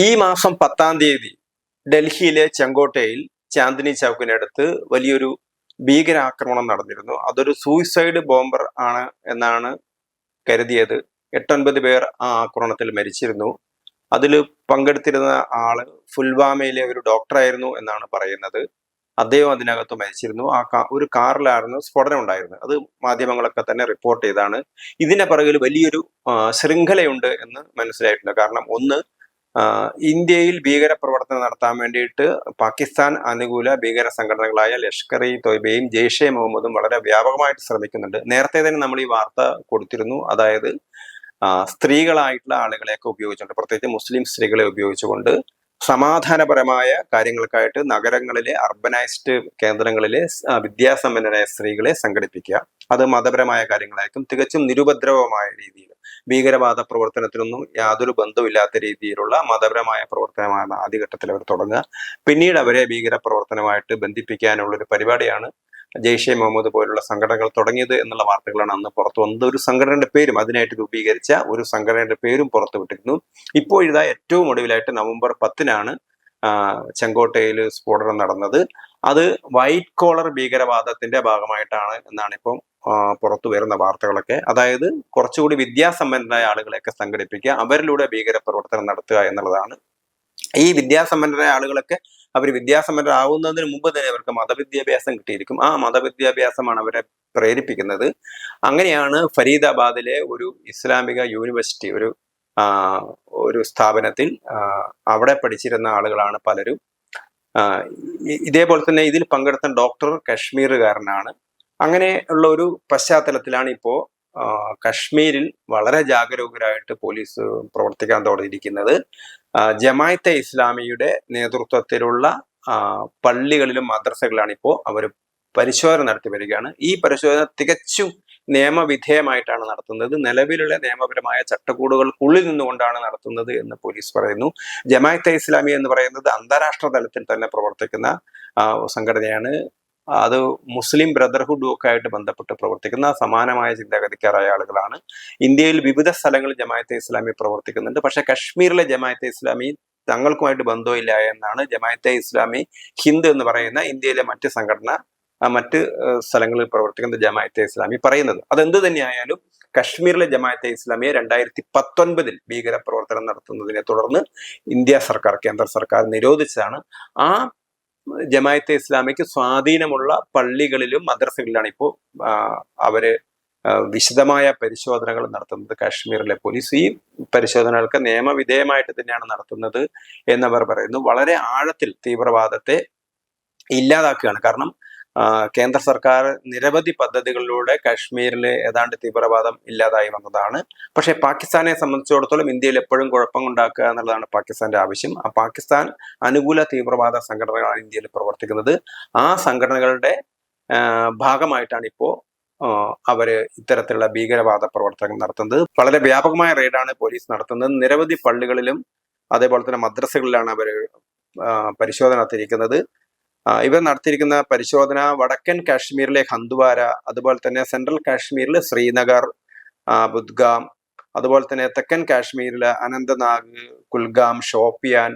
ഈ മാസം 10-ാം തീയതി ഡൽഹിയിലെ ചെങ്കോട്ടയിൽ ചാന്ദിനി ചൗക്കിനടുത്ത് വലിയൊരു ഭീകരാക്രമണം നടന്നിരുന്നു. അതൊരു സൂയിസൈഡ് ബോംബർ ആണ് എന്നാണ് കരുതിയത്. 8-9 പേർ ആ ആക്രമണത്തിൽ മരിച്ചിരുന്നു. അതിൽ പങ്കെടുത്തിരുന്ന ആള് പുൽവാമയിലെ ഒരു ഡോക്ടറായിരുന്നു എന്നാണ് പറയുന്നത്. അദ്ദേഹം അതിനകത്ത് മരിച്ചിരുന്നു. ഒരു കാറിലായിരുന്നു സ്ഫോടനം ഉണ്ടായിരുന്നത്. അത് മാധ്യമങ്ങളൊക്കെ തന്നെ റിപ്പോർട്ട് ചെയ്താണ്. ഇതിന്റെ പിറകിൽ വലിയൊരു ശൃംഖലയുണ്ട് എന്ന് മനസ്സിലായിട്ടുണ്ട്. കാരണം ഒന്ന്, ഇന്ത്യയിൽ ഭീകര പ്രവർത്തനം നടത്താൻ വേണ്ടിയിട്ട് പാകിസ്ഥാൻ അനുകൂല ഭീകര സംഘടനകളായ ലഷ്കർ ഇ തോയ്ബയും ജെയ്ഷെ മുഹമ്മദും വളരെ വ്യാപകമായിട്ട് ശ്രമിക്കുന്നുണ്ട്. നേരത്തെ തന്നെ നമ്മൾ ഈ വാർത്ത കൊടുത്തിരുന്നു. അതായത് സ്ത്രീകളായിട്ടുള്ള ആളുകളെയൊക്കെ ഉപയോഗിച്ചുകൊണ്ട്, പ്രത്യേകിച്ച് മുസ്ലിം സ്ത്രീകളെ ഉപയോഗിച്ചുകൊണ്ട് സമാധാനപരമായ കാര്യങ്ങൾക്കായിട്ട് നഗരങ്ങളിലെ അർബനൈസ്ഡ് കേന്ദ്രങ്ങളിലെ വിദ്യാസമ്പന്നരായ സ്ത്രീകളെ സംഘടിപ്പിക്കുക. അത് മതപരമായ കാര്യങ്ങളായിരിക്കും. തികച്ചും നിരുപദ്രവമായ രീതിയിൽ, ഭീകരവാദ പ്രവർത്തനത്തിനൊന്നും യാതൊരു ബന്ധമില്ലാത്ത രീതിയിലുള്ള മതപരമായ പ്രവർത്തനമാണ് ആദ്യഘട്ടത്തിൽ അവർ തുടങ്ങുക. പിന്നീട് അവരെ ഭീകര പ്രവർത്തനമായിട്ട് ബന്ധിപ്പിക്കാനുള്ള ഒരു പരിപാടിയാണ് ജെയ്ഷെ മുഹമ്മദ് പോലുള്ള സംഘടനകൾ തുടങ്ങിയത് എന്നുള്ള വാർത്തകളാണ് അന്ന് പുറത്തു വന്നത്. ഒരു സംഘടനയുടെ പേരും, അതിനായിട്ട് രൂപീകരിച്ച ഒരു സംഘടനയുടെ പേരും പുറത്തുവിട്ടിരുന്നു. ഇപ്പോൾ ഇതാ ഏറ്റവും ഒടുവിലായിട്ട് നവംബർ 10-നാണ് ചെങ്കോട്ടയിൽ സ്ഫോടനം നടന്നത്. അത് വൈറ്റ് കോളർ ഭീകരവാദത്തിന്റെ ഭാഗമായിട്ടാണ് എന്നാണ് ഇപ്പം പുറത്തു വരുന്ന വാർത്തകളൊക്കെ. അതായത് കുറച്ചുകൂടി വിദ്യാസമ്പന്നരായ ആളുകളെയൊക്കെ സംഘടിപ്പിക്കുക, അവരിലൂടെ ഭീകര പ്രവർത്തനം നടത്തുക എന്നുള്ളതാണ്. ഈ വിദ്യാസമ്പന്നരായ ആളുകളൊക്കെ അവർ വിദ്യാസമ്പന്നരാകുന്നതിന് മുമ്പ് തന്നെ അവർക്ക് മതവിദ്യാഭ്യാസം കിട്ടിയിരിക്കും. ആ മതവിദ്യാഭ്യാസമാണ് അവരെ പ്രേരിപ്പിക്കുന്നത്. അങ്ങനെയാണ് ഫരീദാബാദിലെ ഒരു ഇസ്ലാമിക യൂണിവേഴ്സിറ്റി, ഒരു സ്ഥാപനത്തിൽ അവിടെ പഠിച്ചിരുന്ന ആളുകളാണ് പലരും. ഇതേപോലെ തന്നെ ഇതിൽ പങ്കെടുത്ത ഡോക്ടർ കശ്മീറുകാരനാണ്. അങ്ങനെ ഉള്ള ഒരു പശ്ചാത്തലത്തിലാണ് ഇപ്പോ കശ്മീരിൽ വളരെ ജാഗരൂകരായിട്ട് പോലീസ് പ്രവർത്തിക്കാൻ തുടങ്ങിയിരിക്കുന്നത്. ജമാഅത്തെ ഇസ്ലാമിയുടെ നേതൃത്വത്തിലുള്ള പള്ളികളിലും മദ്രസകളിലാണ് ഇപ്പോൾ അവർ പരിശോധന നടത്തി വരികയാണ്. ഈ പരിശോധന തികച്ചും നിയമവിധേയമായിട്ടാണ് നടത്തുന്നത്. നിലവിലുള്ള നിയമപരമായ ചട്ടക്കൂടുകൾക്കുള്ളിൽ നിന്നുകൊണ്ടാണ് നടത്തുന്നത് എന്ന് പോലീസ് പറയുന്നു. ജമാഅത്തെ ഇസ്ലാമി എന്ന് പറയുന്നത് അന്താരാഷ്ട്ര തലത്തിൽ തന്നെ പ്രവർത്തിക്കുന്ന സംഘടനയാണ്. അത് മുസ്ലിം ബ്രദർഹുഡും ഒക്കെ ആയിട്ട് ബന്ധപ്പെട്ട് പ്രവർത്തിക്കുന്ന സമാനമായ ചിന്താഗതിക്കാരായ ആളുകളാണ്. ഇന്ത്യയിൽ വിവിധ സ്ഥലങ്ങളിൽ ജമാഅത്തെ ഇസ്ലാമി പ്രവർത്തിക്കുന്നുണ്ട്. പക്ഷെ കശ്മീരിലെ ജമാഅത്തെ ഇസ്ലാമി തങ്ങൾക്കുമായിട്ട് ബന്ധമില്ല എന്നാണ് ജമാഅത്തെ ഇസ്ലാമി ഹിന്ദ് എന്ന് പറയുന്ന ഇന്ത്യയിലെ മറ്റ് സംഘടന, മറ്റ് സ്ഥലങ്ങളിൽ പ്രവർത്തിക്കുന്ന ജമാഅത്തെ ഇസ്ലാമി പറയുന്നത്. അതെന്ത് തന്നെയായാലും കശ്മീരിലെ ജമാഅത്തെ ഇസ്ലാമിയെ 2019 ഭീകര പ്രവർത്തനം നടത്തുന്നതിനെ തുടർന്ന് ഇന്ത്യ സർക്കാർ, കേന്ദ്ര സർക്കാർ നിരോധിച്ചതാണ്. ആ ജമാഅത്തെ ഇസ്ലാമിക്ക് സ്വാധീനമുള്ള പള്ളികളിലും മദ്രസകളിലാണ് ഇപ്പോൾ അവര് വിശദമായ പരിശോധനകൾ നടത്തുന്നത് കാശ്മീരിലെ പോലീസ്. ഈ പരിശോധനകൾക്ക് നിയമവിധേയമായിട്ട് തന്നെയാണ് നടത്തുന്നത് എന്നവർ പറയുന്നു. വളരെ ആഴത്തിൽ തീവ്രവാദത്തെ ഇല്ലാതാക്കുകയാണ്. കാരണം കേന്ദ്ര സർക്കാർ നിരവധി പദ്ധതികളിലൂടെ കാശ്മീരിൽ ഏതാണ്ട് തീവ്രവാദം ഇല്ലാതായി വന്നതാണ്. പക്ഷെ പാകിസ്ഥാനെ സംബന്ധിച്ചിടത്തോളം ഇന്ത്യയിൽ എപ്പോഴും കുഴപ്പമുണ്ടാക്കുക എന്നുള്ളതാണ് പാകിസ്ഥാന്റെ ആവശ്യം. ആ പാകിസ്ഥാൻ അനുകൂല തീവ്രവാദ സംഘടനകളാണ് ഇന്ത്യയിൽ പ്രവർത്തിക്കുന്നത്. ആ സംഘടനകളുടെ ഭാഗമായിട്ടാണ് ഇപ്പോ അവര് ഇത്തരത്തിലുള്ള ഭീകരവാദ പ്രവർത്തനം നടത്തുന്നത്. വളരെ വ്യാപകമായ റെയ്ഡാണ് പോലീസ് നടത്തുന്നത്. നിരവധി പള്ളികളിലും അതേപോലെ തന്നെ മദ്രസകളിലാണ് അവർ പരിശോധന നടത്തിയിരിക്കുന്നത്. ഇവർ നടത്തിയിരിക്കുന്ന പരിശോധന വടക്കൻ കാശ്മീരിലെ ഹന്ദ്വാര, അതുപോലെ തന്നെ സെൻട്രൽ കാശ്മീരിലെ ശ്രീനഗർ, ബുദ്ഗാം, അതുപോലെ തന്നെ തെക്കൻ കാശ്മീരിലെ അനന്തനാഗ്, കുൽഗാം, ഷോപ്പിയാൻ,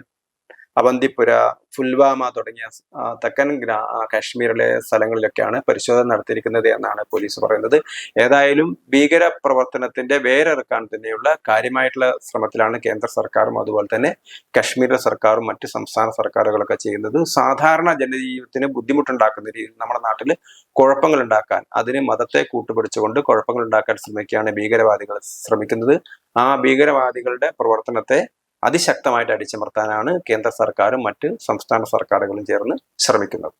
അവന്തിപുര, പുൽവാമ തുടങ്ങിയ തെക്കൻ കാശ്മീരിലെ സ്ഥലങ്ങളിലൊക്കെയാണ് പരിശോധന നടത്തിയിരിക്കുന്നത് എന്നാണ് പോലീസ് പറയുന്നത്. ഏതായാലും ഭീകര പ്രവർത്തനത്തിന്റെ വേരെറുക്കാൻ തന്നെയുള്ള കാര്യമായിട്ടുള്ള ശ്രമത്തിലാണ് കേന്ദ്ര സർക്കാരും അതുപോലെ തന്നെ കശ്മീരിലെ സർക്കാരും മറ്റ് സംസ്ഥാന സർക്കാരുകളൊക്കെ ചെയ്യുന്നത്. സാധാരണ ജനജീവിതത്തിന് ബുദ്ധിമുട്ടുണ്ടാക്കുന്ന രീതിയിൽ നമ്മുടെ നാട്ടിൽ കുഴപ്പങ്ങൾ ഉണ്ടാക്കാൻ, അതിന് മതത്തെ കൂട്ടുപിടിച്ചുകൊണ്ട് കുഴപ്പങ്ങൾ ഉണ്ടാക്കാൻ ശ്രമിക്കുകയാണ് ഭീകരവാദികൾ ശ്രമിക്കുന്നത്. ആ ഭീകരവാദികളുടെ പ്രവർത്തനത്തെ അതിശക്തമായിട്ട് അടിച്ചമർത്താനാണ് കേന്ദ്ര സർക്കാരും മറ്റ് സംസ്ഥാന സർക്കാരുകളും ചേർന്ന് ശ്രമിക്കുന്നത്.